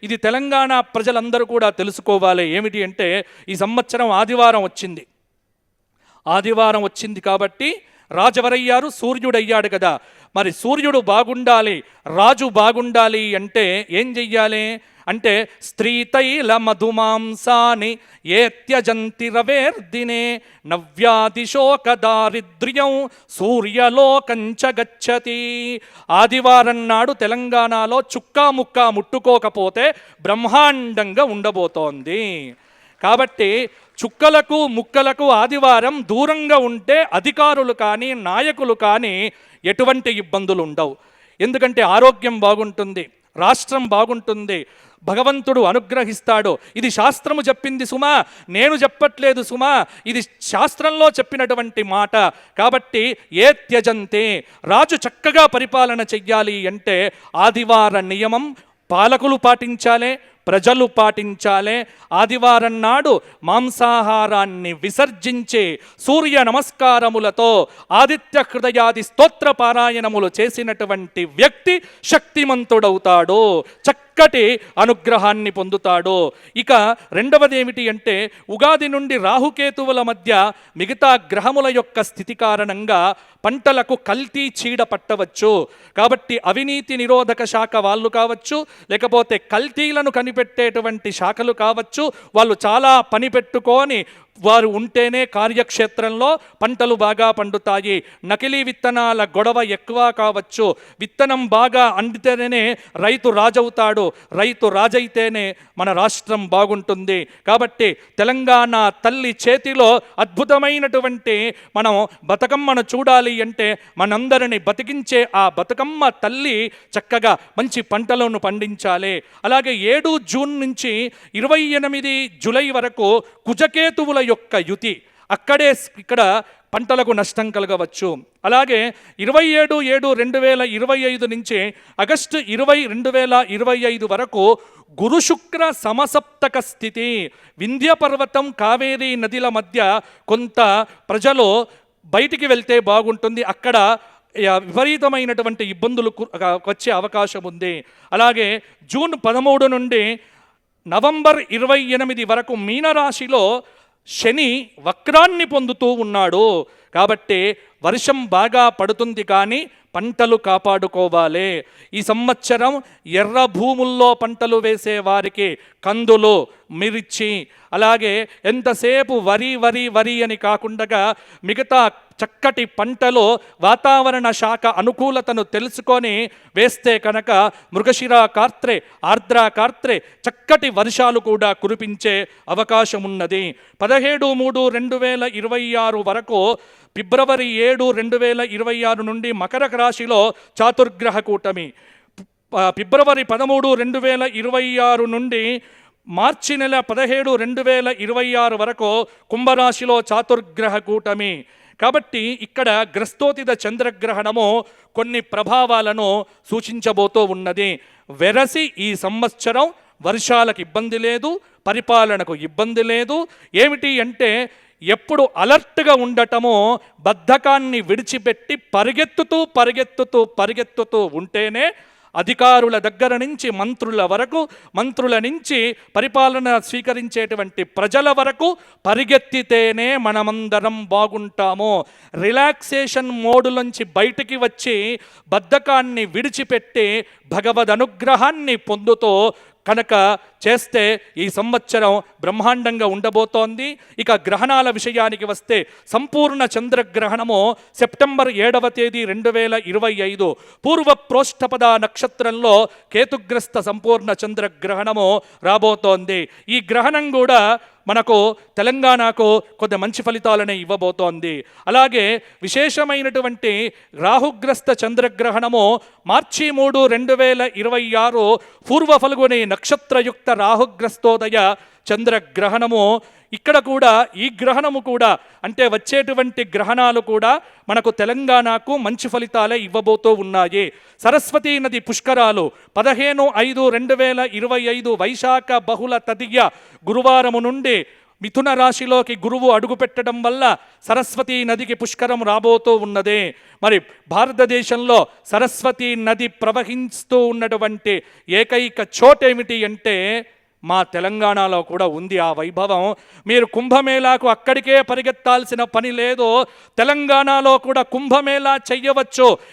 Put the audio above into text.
ఇది తెలంగాణ ప్రజలందరూ కూడా తెలుసుకోవాలి. ఏమిటి అంటే ఈ సంవత్సరం ఆదివారం వచ్చింది కాబట్టి రాజవరయ్యారు, సూర్యుడయ్యాడు కదా. మరి సూర్యుడు బాగుండాలి, రాజు బాగుండాలి అంటే ఏం చెయ్యాలి అంటే స్త్రీతైల మధుమాంసాని ఏ త్యజంతి రవేర్దినే నవ్యాదిశోక దారిద్ర్యం సూర్యలోకంచ గచ్చతి. ఆదివారం నాడు తెలంగాణలో చుక్కా ముక్కా ముట్టుకోకపోతే బ్రహ్మాండంగా ఉండబోతోంది. కాబట్టి చుక్కలకు ముక్కలకు ఆదివారం దూరంగా ఉంటే అధికారులు కానీ నాయకులు కానీ ఎటువంటి ఇబ్బందులు ఉండవు. ఎందుకంటే ఆరోగ్యం బాగుంటుంది, రాష్ట్రం బాగుంటుంది, భగవంతుడు అనుగ్రహిస్తాడు. ఇది శాస్త్రము చెప్పింది సుమా, నేను చెప్పట్లేదు సుమా, ఇది శాస్త్రంలో చెప్పినటువంటి మాట. కాబట్టి ఏ త్యజంతే, రాజు చక్కగా పరిపాలన చెయ్యాలి అంటే ఆదివార నియమం పాలకులు పాటించాలి, ప్రజలు పాటించాలి. ఆదివారం నాడు మాంసాహారాన్ని విసర్జించి సూర్య నమస్కారములతో ఆదిత్య హృదయాది స్తోత్ర పారాయణములు చేసినటువంటి వ్యక్తి శక్తిమంతుడవుతాడు, చక్కటి అనుగ్రహాన్ని పొందుతాడు. ఇక రెండవది ఏమిటి అంటే ఉగాది నుండి రాహుకేతువుల మధ్య మిగతా గ్రహముల యొక్క స్థితి కారణంగా పంటలకు కల్తీ చీడ పట్టవచ్చు. కాబట్టి అవినీతి నిరోధక శాఖ వాళ్ళు కావచ్చు, లేకపోతే కల్తీలను కనిపెట్టేటువంటి శాఖలు కావచ్చు, వాళ్ళు చాలా పని పెట్టుకొని వారు ఉంటేనే కార్యక్షేత్రంలో పంటలు బాగా పండుతాయి. నకిలీ విత్తనాల గొడవ ఎక్కువ కావచ్చు. విత్తనం బాగా అందితేనే రైతు రాజవుతాడు, రైతు రాజైతేనే మన రాష్ట్రం బాగుంటుంది. కాబట్టి తెలంగాణ తల్లి చేతిలో అద్భుతమైనటువంటి మనం బతుకమ్మను చూడాలి అంటే మనందరిని బతికించే ఆ బతుకమ్మ తల్లి చక్కగా మంచి పంటలను పండించాలి. అలాగే 7 జూన్ నుంచి 28 జూలై వరకు కుజకేతువుల యొక్క యుతి, అక్కడే ఇక్కడ పంటలకు నష్టం కలగవచ్చు. అలాగే 27/7/2025 నుంచి ఆగస్టు 20/2025 వరకు గురు శుక్ర సమసప్తక స్థితి. వింధ్య పర్వతం, కావేరీ నదిల మధ్య కొంత ప్రజలు బయటికి వెళ్తే బాగుంటుంది, అక్కడ విపరీతమైనటువంటి ఇబ్బందులు వచ్చే అవకాశం ఉంది. అలాగే జూన్ 13 నుండి నవంబర్ 28 వరకు మీనరాశిలో శని వక్రాన్ని పొందుతూ ఉన్నాడు. కాబట్టి వర్షం బాగా పడుతుంది కానీ పంటలు కాపాడుకోవాలి. ఈ సంవత్సరం ఎర్ర భూముల్లో పంటలు వేసే వారికి కందులు, మిర్చి, అలాగే ఎంతసేపు వరి అని కాకుండా మిగతా చక్కటి పంటలో వాతావరణ శాఖ అనుకూలతను తెలుసుకొని వేస్తే కనుక మృగశిర కార్త్రే, ఆర్ద్ర కార్త్రే చక్కటి వర్షాలు కూడా కురిపించే అవకాశం ఉన్నది. 17/3/2026 వరకు ఫిబ్రవరి 7, 2026 నుండి మకర రాశిలో చాతుర్గ్రహ కూటమి, ఫిబ్రవరి 13, 2026 నుండి మార్చి నెల 17, 2026 వరకు కుంభరాశిలో చాతుర్గ్రహ కూటమి. కాబట్టి ఇక్కడ గ్రస్తోతిత చంద్రగ్రహణము కొన్ని ప్రభావాలను సూచించబోతూ ఉన్నది. వెరసి ఈ సంవత్సరం వర్షాలకు ఇబ్బంది లేదు, పరిపాలనకు ఇబ్బంది లేదు. ఏమిటి అంటే ఎప్పుడు అలర్ట్గా ఉండటమో, బద్ధకాన్ని విడిచిపెట్టి పరిగెత్తుతూ ఉంటేనే అధికారుల దగ్గర నుంచి మంత్రుల వరకు, మంత్రుల నుంచి పరిపాలన స్వీకరించేటువంటి ప్రజల వరకు పరిగెత్తితేనే మనమందరం బాగుంటాము. రిలాక్సేషన్ మోడులోంచి బయటికి వచ్చి బద్ధకాన్ని విడిచిపెట్టి భగవద్ అనుగ్రహాన్ని పొందుతూ కనుక చేస్తే ఈ సంవత్సరం బ్రహ్మాండంగా ఉండబోతోంది. ఇక గ్రహణాల విషయానికి వస్తే సంపూర్ణ చంద్రగ్రహణము సెప్టెంబర్ 7వ తేదీ 2025 పూర్వ ప్రోష్ఠపద నక్షత్రంలో కేతుగ్రస్త సంపూర్ణ చంద్రగ్రహణము రాబోతోంది. ఈ గ్రహణం కూడా మనకు తెలంగాణకు కొద్ది మంచి ఫలితాలనే ఇవ్వబోతోంది. అలాగే విశేషమైనటువంటి రాహుగ్రస్త చంద్రగ్రహణము మార్చి 3, 2026 పూర్వ ఫల్గుని నక్షత్రయుక్త రాహుగ్రస్తోదయ చంద్రగ్రహణము. ఇక్కడ కూడా ఈ గ్రహణము కూడా అంటే వచ్చేటువంటి గ్రహణాలు కూడా మనకు తెలంగాణకు మంచి ఫలితాలే ఇవ్వబోతూ ఉన్నాయి. సరస్వతీ నది పుష్కరాలు 15/5/2025 వైశాఖ బహుళ తదియ గురువారము నుండి మిథున రాశిలోకి గురువు అడుగుపెట్టడం వల్ల సరస్వతీ నదికి పుష్కరం రాబోతూ ఉన్నదే. మరి భారతదేశంలో సరస్వతీ నది ప్రవహిస్తూ ఉన్నటువంటి ఏకైక చోటేమిటి అంటే మా తెలంగాణలో కూడా ఉంది ఆ వైభవం. మీరు కుంభమేళాకు అక్కడికే పరిగెత్తాల్సిన పని లేదు. తెలంగాణలో కూడా కుంభమేళా చెయ్యవచ్చు.